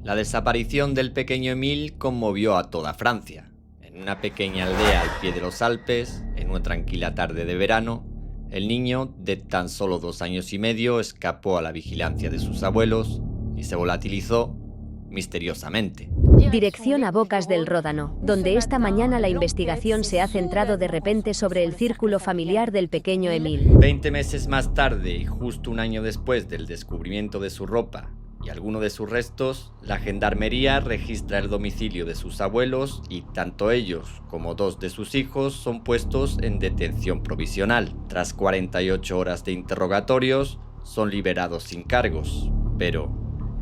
La desaparición del pequeño Emile conmovió a toda Francia. En una pequeña aldea al pie de los Alpes, en una tranquila tarde de verano, el niño, de tan solo 2 años y medio, escapó a la vigilancia de sus abuelos y se volatilizó misteriosamente. Dirección a Bocas del Ródano, donde esta mañana la investigación se ha centrado de repente sobre el círculo familiar del pequeño Emile. 20 meses más tarde y justo un año después del descubrimiento de su ropa y alguno de sus restos, la gendarmería registra el domicilio de sus abuelos y tanto ellos como 2 de sus hijos son puestos en detención provisional. Tras 48 horas de interrogatorios, son liberados sin cargos. Pero,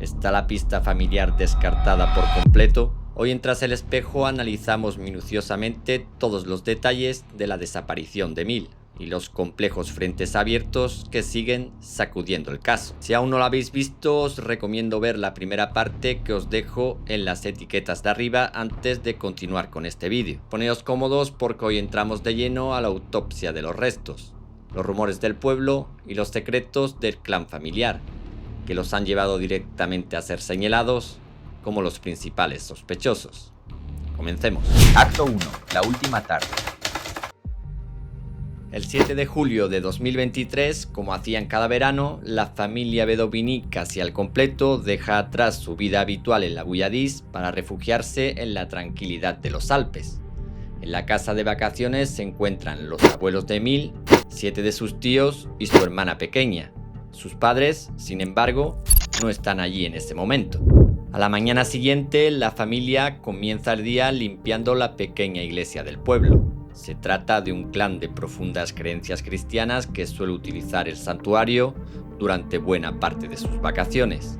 ¿está la pista familiar descartada por completo? Hoy en Tras el Espejo analizamos minuciosamente todos los detalles de la desaparición de Emile y los complejos frentes abiertos que siguen sacudiendo el caso. Si aún no lo habéis visto, os recomiendo ver la primera parte que os dejo en las etiquetas de arriba antes de continuar con este vídeo. Poneos cómodos porque hoy entramos de lleno a la autopsia de los restos, los rumores del pueblo y los secretos del clan familiar, que los han llevado directamente a ser señalados como los principales sospechosos. Comencemos. Acto 1. La última tarde. El 7 de julio de 2023, como hacían cada verano, la familia Bedovini casi al completo deja atrás su vida habitual en la Bouilladís para refugiarse en la tranquilidad de los Alpes. En la casa de vacaciones se encuentran los abuelos de Emile, 7 de sus tíos y su hermana pequeña. Sus padres, sin embargo, no están allí en ese momento. A la mañana siguiente, la familia comienza el día limpiando la pequeña iglesia del pueblo. Se trata de un clan de profundas creencias cristianas que suele utilizar el santuario durante buena parte de sus vacaciones.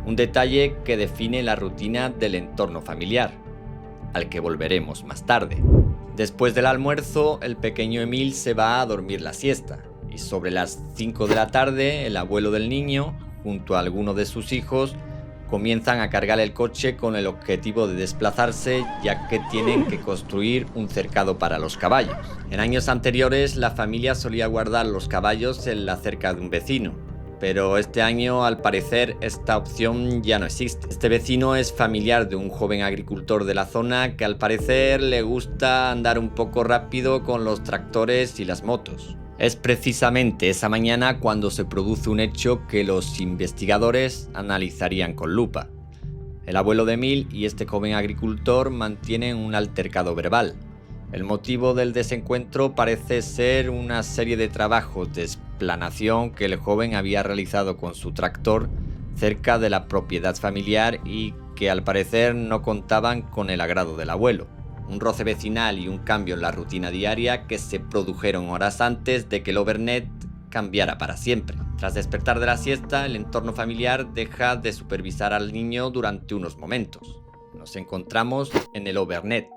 Un detalle que define la rutina del entorno familiar, al que volveremos más tarde. Después del almuerzo, el pequeño Emile se va a dormir la siesta. Y sobre las 5 de la tarde, el abuelo del niño, junto a alguno de sus hijos, comienzan a cargar el coche con el objetivo de desplazarse, ya que tienen que construir un cercado para los caballos. En años anteriores, la familia solía guardar los caballos en la cerca de un vecino, pero este año, al parecer, esta opción ya no existe. Este vecino es familiar de un joven agricultor de la zona que al parecer le gusta andar un poco rápido con los tractores y las motos. Es precisamente esa mañana cuando se produce un hecho que los investigadores analizarían con lupa. El abuelo de Emile y este joven agricultor mantienen un altercado verbal. El motivo del desencuentro parece ser una serie de trabajos de explanación que el joven había realizado con su tractor cerca de la propiedad familiar y que al parecer no contaban con el agrado del abuelo. Un roce vecinal y un cambio en la rutina diaria que se produjeron horas antes de que el overnet cambiara para siempre. Tras despertar de la siesta, el entorno familiar deja de supervisar al niño durante unos momentos. Nos encontramos en el overnet,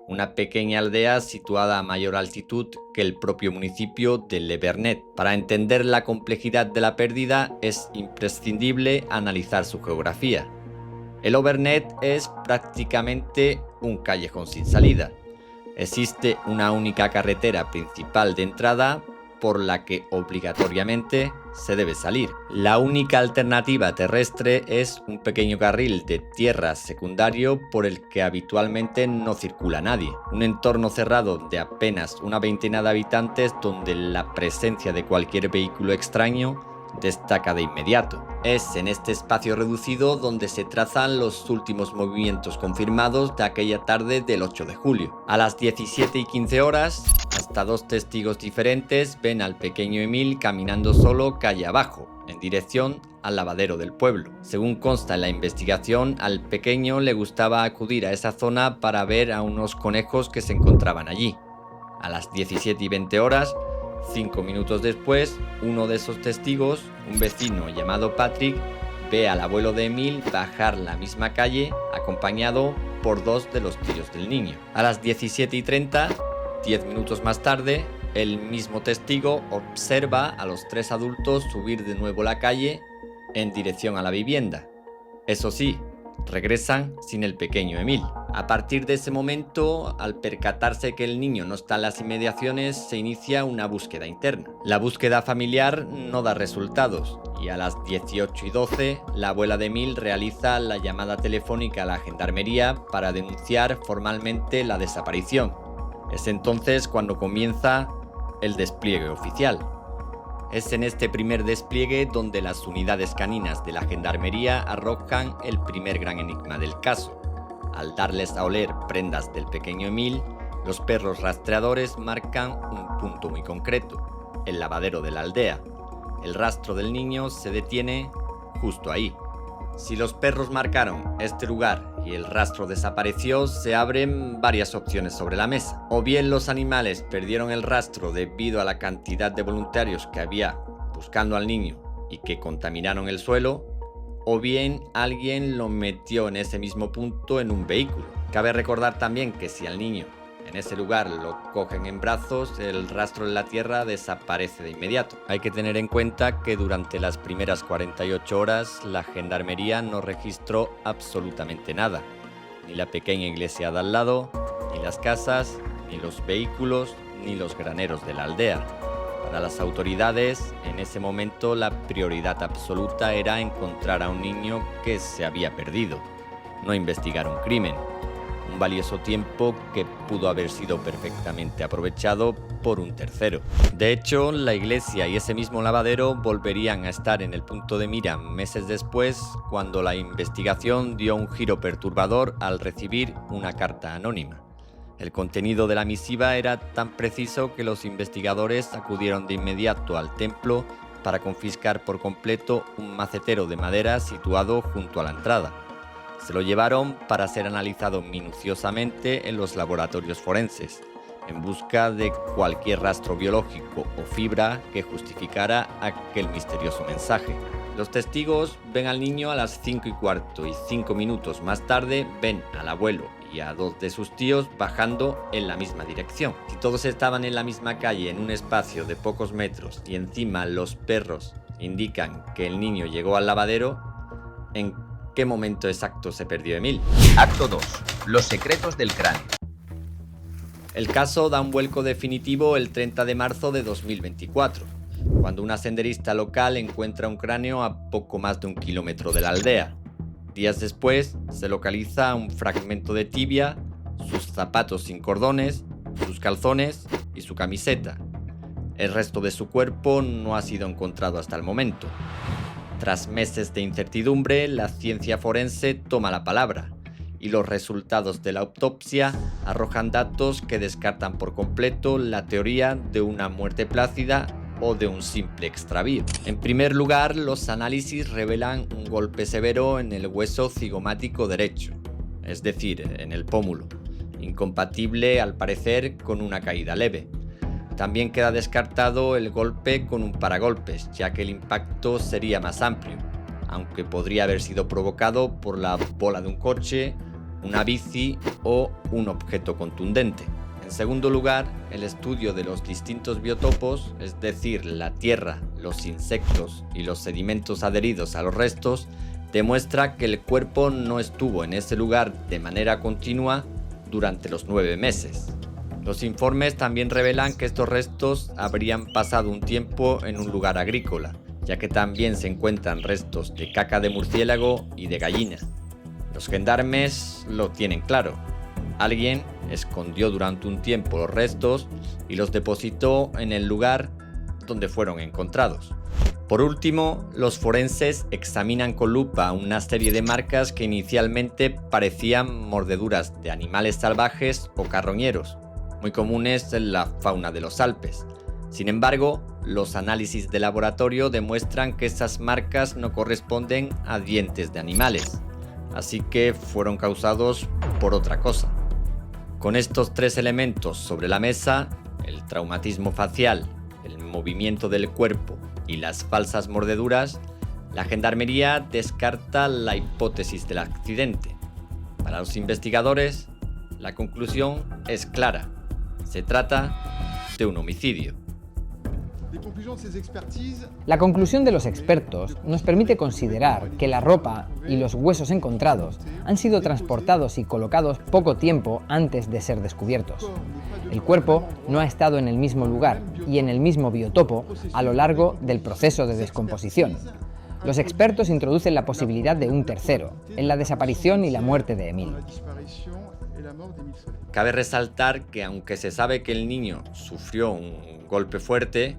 una pequeña aldea situada a mayor altitud que el propio municipio de Le Vernet. Para entender la complejidad de la pérdida es imprescindible analizar su geografía. El overnet es prácticamente un callejón sin salida. Existe una única carretera principal de entrada por la que obligatoriamente se debe salir. La única alternativa terrestre es un pequeño carril de tierra secundario por el que habitualmente no circula nadie. Un entorno cerrado de apenas una veintena de habitantes donde la presencia de cualquier vehículo extraño destaca de inmediato. Es en este espacio reducido donde se trazan los últimos movimientos confirmados de aquella tarde del 8 de julio. A las 17:15 horas, hasta 2 testigos diferentes ven al pequeño Emile caminando solo calle abajo, en dirección al lavadero del pueblo. Según consta en la investigación, al pequeño le gustaba acudir a esa zona para ver a unos conejos que se encontraban allí. A las 17:20 horas, 5 minutos después, uno de esos testigos, un vecino llamado Patrick, ve al abuelo de Emile bajar la misma calle acompañado por 2 de los tíos del niño. A las 17:30, 10 minutos más tarde, el mismo testigo observa a los 3 adultos subir de nuevo la calle en dirección a la vivienda. Eso sí, regresan sin el pequeño Emile. A partir de ese momento, al percatarse que el niño no está en las inmediaciones, se inicia una búsqueda interna. La búsqueda familiar no da resultados y a las 18:12 la abuela de Emil realiza la llamada telefónica a la gendarmería para denunciar formalmente la desaparición. Es entonces cuando comienza el despliegue oficial. Es en este primer despliegue donde las unidades caninas de la gendarmería arrojan el primer gran enigma del caso. Al darles a oler prendas del pequeño Emil, los perros rastreadores marcan un punto muy concreto, el lavadero de la aldea. El rastro del niño se detiene justo ahí. Si los perros marcaron este lugar y el rastro desapareció, se abren varias opciones sobre la mesa. O bien los animales perdieron el rastro debido a la cantidad de voluntarios que había buscando al niño y que contaminaron el suelo, o bien alguien lo metió en ese mismo punto en un vehículo. Cabe recordar también que si al niño en ese lugar lo cogen en brazos, el rastro en la tierra desaparece de inmediato. Hay que tener en cuenta que durante las primeras 48 horas la gendarmería no registró absolutamente nada. Ni la pequeña iglesia de al lado, ni las casas, ni los vehículos, ni los graneros de la aldea. Para las autoridades, en ese momento la prioridad absoluta era encontrar a un niño que se había perdido, no investigar un crimen. Un valioso tiempo que pudo haber sido perfectamente aprovechado por un tercero. De hecho, la iglesia y ese mismo lavadero volverían a estar en el punto de mira meses después, cuando la investigación dio un giro perturbador al recibir una carta anónima. El contenido de la misiva era tan preciso que los investigadores acudieron de inmediato al templo para confiscar por completo un macetero de madera situado junto a la entrada. Se lo llevaron para ser analizado minuciosamente en los laboratorios forenses, en busca de cualquier rastro biológico o fibra que justificara aquel misterioso mensaje. Los testigos ven al niño a las 5:15 y 5 minutos más tarde ven al abuelo y a 2 de sus tíos bajando en la misma dirección. Si todos estaban en la misma calle en un espacio de pocos metros y encima los perros indican que el niño llegó al lavadero, ¿en qué momento exacto se perdió Emil? Acto 2. Los secretos del cráneo. El caso da un vuelco definitivo el 30 de marzo de 2024, cuando una senderista local encuentra un cráneo a poco más de 1 kilómetro de la aldea. Días después se localiza un fragmento de tibia, sus zapatos sin cordones, sus calzones y su camiseta. El resto de su cuerpo no ha sido encontrado hasta el momento. Tras meses de incertidumbre, la ciencia forense toma la palabra y los resultados de la autopsia arrojan datos que descartan por completo la teoría de una muerte plácida o de un simple extravío. En primer lugar, los análisis revelan un golpe severo en el hueso cigomático derecho, es decir, en el pómulo, incompatible al parecer con una caída leve. También queda descartado el golpe con un paragolpes, ya que el impacto sería más amplio, aunque podría haber sido provocado por la bola de un coche, una bici o un objeto contundente. En segundo lugar, el estudio de los distintos biotopos, es decir, la tierra, los insectos y los sedimentos adheridos a los restos, demuestra que el cuerpo no estuvo en ese lugar de manera continua durante los 9 meses. Los informes también revelan que estos restos habrían pasado un tiempo en un lugar agrícola, ya que también se encuentran restos de caca de murciélago y de gallina. Los gendarmes lo tienen claro. Alguien escondió durante un tiempo los restos y los depositó en el lugar donde fueron encontrados. Por último, los forenses examinan con lupa una serie de marcas que inicialmente parecían mordeduras de animales salvajes o carroñeros, muy comunes en la fauna de los Alpes. Sin embargo, los análisis de laboratorio demuestran que esas marcas no corresponden a dientes de animales, así que fueron causados por otra cosa. Con estos 3 elementos sobre la mesa, el traumatismo facial, el movimiento del cuerpo y las falsas mordeduras, la gendarmería descarta la hipótesis del accidente. Para los investigadores, la conclusión es clara. Se trata de un homicidio. La conclusión de los expertos nos permite considerar que la ropa y los huesos encontrados han sido transportados y colocados poco tiempo antes de ser descubiertos. El cuerpo no ha estado en el mismo lugar y en el mismo biotopo a lo largo del proceso de descomposición. Los expertos introducen la posibilidad de un tercero, en la desaparición y la muerte de Emile. Cabe resaltar que aunque se sabe que el niño sufrió un golpe fuerte,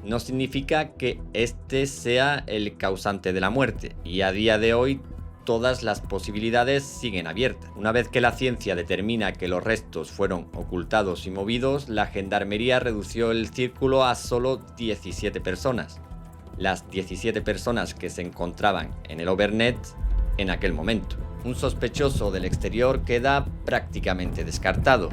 no significa que este sea el causante de la muerte, y a día de hoy todas las posibilidades siguen abiertas. Una vez que la ciencia determina que los restos fueron ocultados y movidos, la gendarmería redució el círculo a solo 17 personas. Las 17 personas que se encontraban en el overnet en aquel momento. Un sospechoso del exterior queda prácticamente descartado,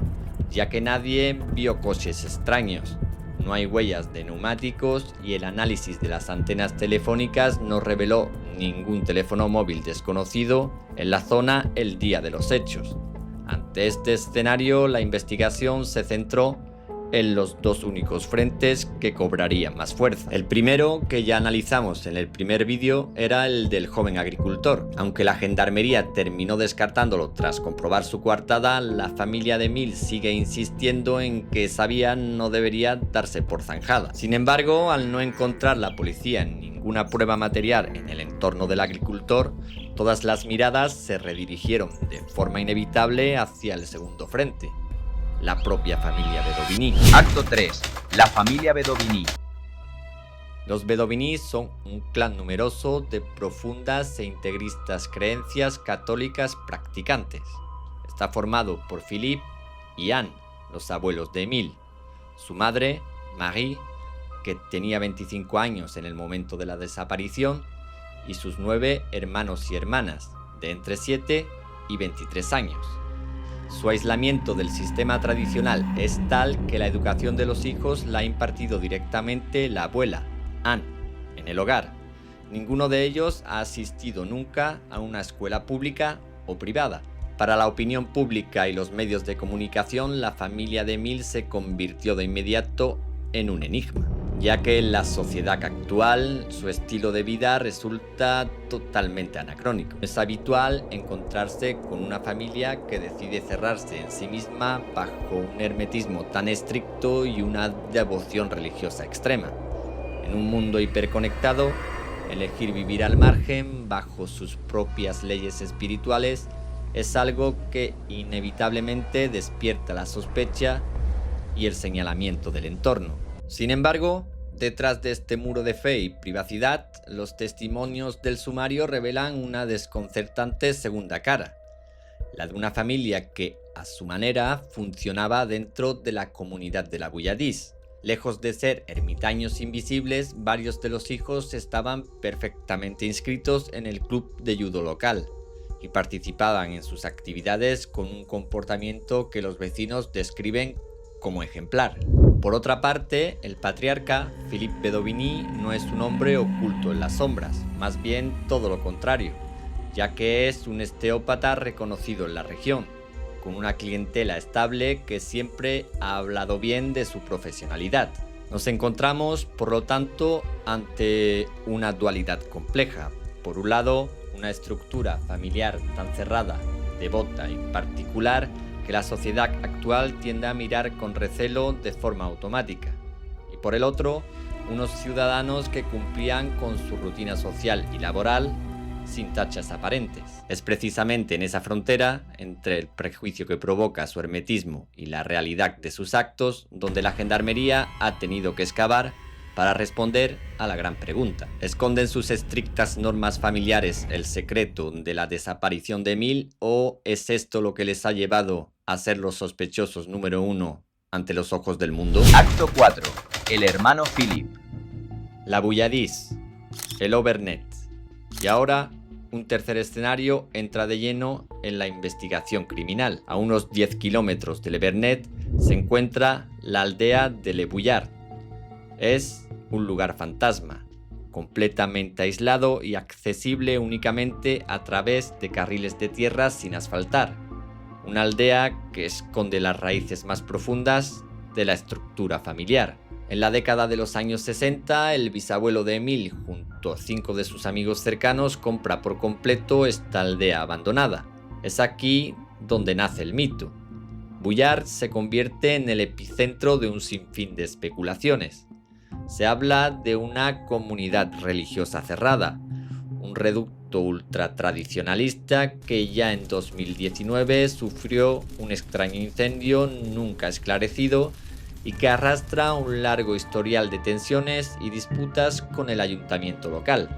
ya que nadie vio coches extraños. No hay huellas de neumáticos y el análisis de las antenas telefónicas no reveló ningún teléfono móvil desconocido en la zona el día de los hechos. Ante este escenario, la investigación se centró en los dos únicos frentes que cobrarían más fuerza. El primero, que ya analizamos en el primer vídeo, era el del joven agricultor. Aunque la gendarmería terminó descartándolo tras comprobar su coartada, la familia de Emile sigue insistiendo en que esa vía no debería darse por zanjada. Sin embargo, al no encontrar la policía ninguna prueba material en el entorno del agricultor, todas las miradas se redirigieron de forma inevitable hacia el segundo frente: la propia familia Bedovini. Acto 3. La familia Bedovini. Los Bedovini son un clan numeroso de profundas e integristas creencias católicas practicantes. Está formado por Philippe y Anne, los abuelos de Emile, su madre, Marie, que tenía 25 años en el momento de la desaparición, y sus 9 hermanos y hermanas, de entre 7 y 23 años. Su aislamiento del sistema tradicional es tal que la educación de los hijos la ha impartido directamente la abuela, Anne, en el hogar. Ninguno de ellos ha asistido nunca a una escuela pública o privada. Para la opinión pública y los medios de comunicación, la familia de Emile se convirtió de inmediato en un enigma, ya que en la sociedad actual su estilo de vida resulta totalmente anacrónico. Es habitual encontrarse con una familia que decide cerrarse en sí misma bajo un hermetismo tan estricto y una devoción religiosa extrema. En un mundo hiperconectado, elegir vivir al margen bajo sus propias leyes espirituales es algo que inevitablemente despierta la sospecha y el señalamiento del entorno. Sin embargo, detrás de este muro de fe y privacidad, los testimonios del sumario revelan una desconcertante segunda cara, la de una familia que, a su manera, funcionaba dentro de la comunidad de la Buyadís. Lejos de ser ermitaños invisibles, varios de los hijos estaban perfectamente inscritos en el club de judo local y participaban en sus actividades con un comportamiento que los vecinos describen como ejemplar. Por otra parte, el patriarca, Philippe Bedovini, no es un hombre oculto en las sombras, más bien todo lo contrario, ya que es un osteópata reconocido en la región, con una clientela estable que siempre ha hablado bien de su profesionalidad. Nos encontramos, por lo tanto, ante una dualidad compleja. Por un lado, una estructura familiar tan cerrada, devota y particular que la sociedad actual tiende a mirar con recelo de forma automática. Y por el otro, unos ciudadanos que cumplían con su rutina social y laboral sin tachas aparentes. Es precisamente en esa frontera, entre el prejuicio que provoca su hermetismo y la realidad de sus actos, donde la gendarmería ha tenido que excavar para responder a la gran pregunta. ¿Esconden sus estrictas normas familiares el secreto de la desaparición de Emile, o es esto lo que les ha llevado a ser los sospechosos número 1 ante los ojos del mundo? Acto 4. El hermano Philippe. La Buyadís, el overnet. Y ahora, un tercer escenario entra de lleno en la investigación criminal. A unos 10 kilómetros del overnet se encuentra la aldea de Le Bouillard. Es un lugar fantasma, completamente aislado y accesible únicamente a través de carriles de tierra sin asfaltar. Una aldea que esconde las raíces más profundas de la estructura familiar. En la década de los años 60, el bisabuelo de Emile, junto a 5 de sus amigos cercanos, compra por completo esta aldea abandonada. Es aquí donde nace el mito. Bouillard se convierte en el epicentro de un sinfín de especulaciones. Se habla de una comunidad religiosa cerrada, un reducto ultratradicionalista que ya en 2019 sufrió un extraño incendio nunca esclarecido y que arrastra un largo historial de tensiones y disputas con el ayuntamiento local.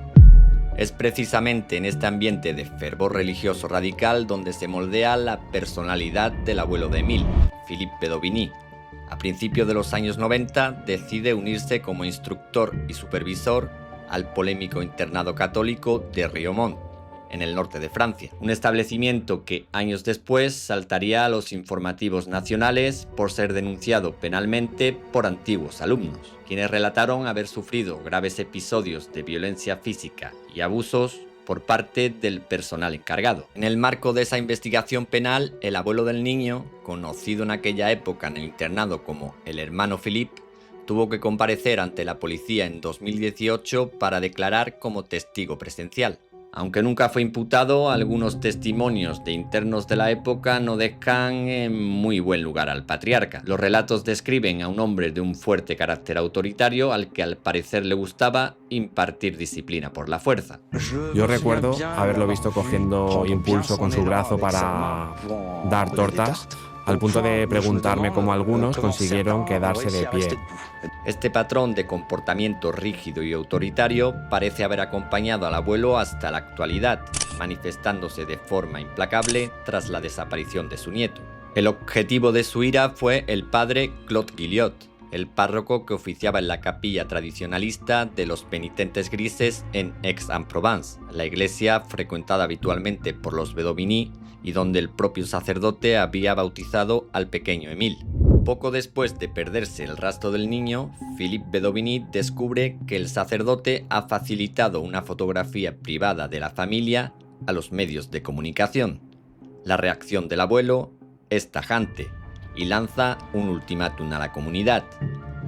Es precisamente en este ambiente de fervor religioso radical donde se moldea la personalidad del abuelo de Émile, Philippe Bedovini. A principios de los años 90 decide unirse como instructor y supervisor al polémico internado católico de Riomont, en el norte de Francia, un establecimiento que años después saltaría a los informativos nacionales por ser denunciado penalmente por antiguos alumnos, quienes relataron haber sufrido graves episodios de violencia física y abusos por parte del personal encargado. En el marco de esa investigación penal, el abuelo del niño, conocido en aquella época en el internado como el hermano Philippe, tuvo que comparecer ante la policía en 2018 para declarar como testigo presencial. Aunque nunca fue imputado, algunos testimonios de internos de la época no dejan en muy buen lugar al patriarca. Los relatos describen a un hombre de un fuerte carácter autoritario al que al parecer le gustaba impartir disciplina por la fuerza. Yo recuerdo haberlo visto cogiendo impulso con su brazo para dar tortas, al punto de preguntarme cómo algunos consiguieron quedarse de pie. Este patrón de comportamiento rígido y autoritario parece haber acompañado al abuelo hasta la actualidad, manifestándose de forma implacable tras la desaparición de su nieto. El objetivo de su ira fue el padre Claude Guillot, el párroco que oficiaba en la capilla tradicionalista de los penitentes grises en Aix-en-Provence, la iglesia frecuentada habitualmente por los Bedovini y donde el propio sacerdote había bautizado al pequeño Émile. Poco después de perderse el rastro del niño, Philippe Bedovini descubre que el sacerdote ha facilitado una fotografía privada de la familia a los medios de comunicación. La reacción del abuelo es tajante y lanza un ultimátum a la comunidad.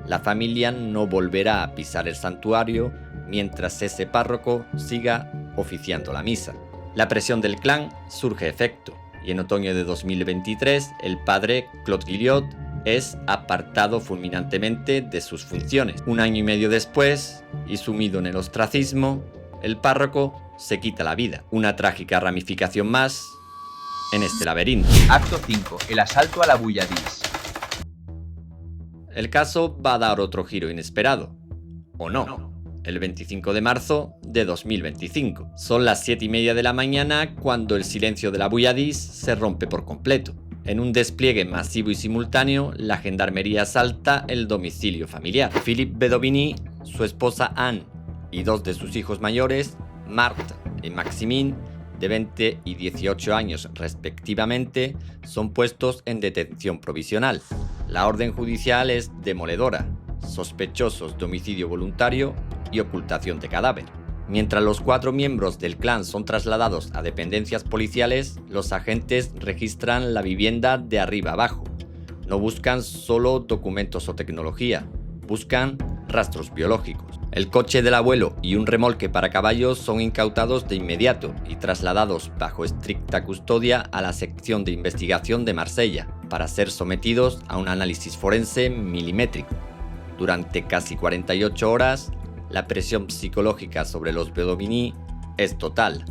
La familia no volverá a pisar el santuario mientras ese párroco siga oficiando la misa. La presión del clan surge efecto y en otoño de 2023 el padre Claude Guillot es apartado fulminantemente de sus funciones. Un año y medio después, y sumido en el ostracismo, el párroco se quita la vida. Una trágica ramificación más en este laberinto. Acto 5. El asalto a la Bouilladís. El caso va a dar otro giro inesperado. ¿O no? El 25 de marzo de 2025. Son las 7:30 de la mañana cuando el silencio de la Bouilladís se rompe por completo. En un despliegue masivo y simultáneo, la gendarmería asalta el domicilio familiar. Philippe Bedovini, su esposa Anne y dos de sus hijos mayores, Marthe y Maximin, de 20 y 18 años respectivamente, son puestos en detención provisional. La orden judicial es demoledora, sospechosos de homicidio voluntario y ocultación de cadáver. Mientras los 4 miembros del clan son trasladados a dependencias policiales, los agentes registran la vivienda de arriba abajo. No buscan solo documentos o tecnología, buscan rastros biológicos. El coche del abuelo y un remolque para caballos son incautados de inmediato y trasladados bajo estricta custodia a la sección de investigación de Marsella para ser sometidos a un análisis forense milimétrico. Durante casi 48 horas, la presión psicológica sobre los Bedovini es total.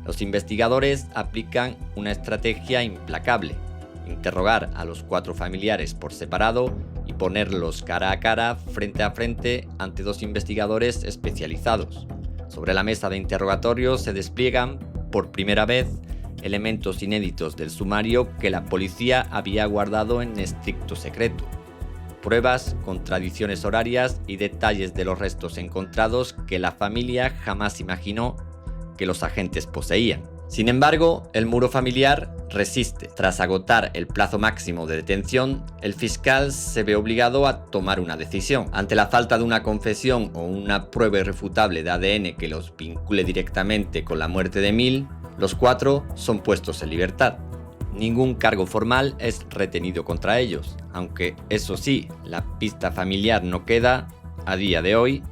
Los investigadores aplican una estrategia implacable: interrogar a los 4 familiares por separado y ponerlos cara a cara, frente a frente, ante 2 investigadores especializados. Sobre la mesa de interrogatorio se despliegan, por primera vez, elementos inéditos del sumario que la policía había guardado en estricto secreto. Pruebas, contradicciones horarias y detalles de los restos encontrados que la familia jamás imaginó que los agentes poseían. Sin embargo, el muro familiar resiste. Tras agotar el plazo máximo de detención, el fiscal se ve obligado a tomar una decisión. Ante la falta de una confesión o una prueba irrefutable de ADN que los vincule directamente con la muerte de Émile, los 4 son puestos en libertad. Ningún cargo formal es retenido contra ellos, aunque eso sí, la pista familiar no queda, a día de hoy,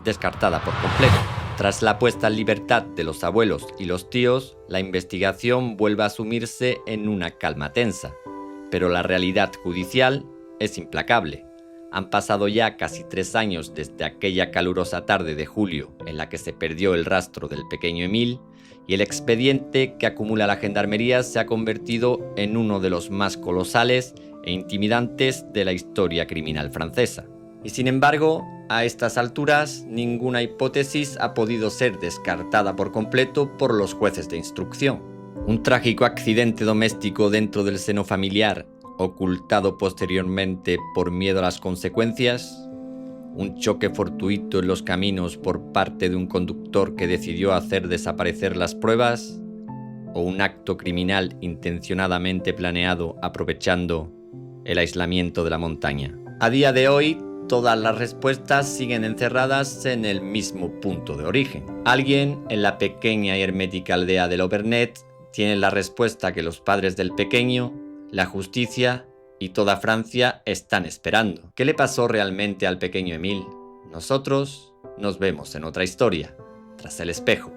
descartada por completo. Tras la puesta en libertad de los abuelos y los tíos, la investigación vuelve a sumirse en una calma tensa, pero la realidad judicial es implacable. Han pasado ya casi 3 años desde aquella calurosa tarde de julio en la que se perdió el rastro del pequeño Émile, y el expediente que acumula la Gendarmería se ha convertido en uno de los más colosales e intimidantes de la historia criminal francesa. Y sin embargo, a estas alturas, ninguna hipótesis ha podido ser descartada por completo por los jueces de instrucción. Un trágico accidente doméstico dentro del seno familiar, ocultado posteriormente por miedo a las consecuencias, un choque fortuito en los caminos por parte de un conductor que decidió hacer desaparecer las pruebas, o un acto criminal intencionadamente planeado aprovechando el aislamiento de la montaña. A día de hoy, todas las respuestas siguen encerradas en el mismo punto de origen. Alguien en la pequeña y hermética aldea de Lauvernet tiene la respuesta que los padres del pequeño, la justicia y toda Francia están esperando. ¿Qué le pasó realmente al pequeño Émile? Nosotros nos vemos en otra historia, tras el espejo.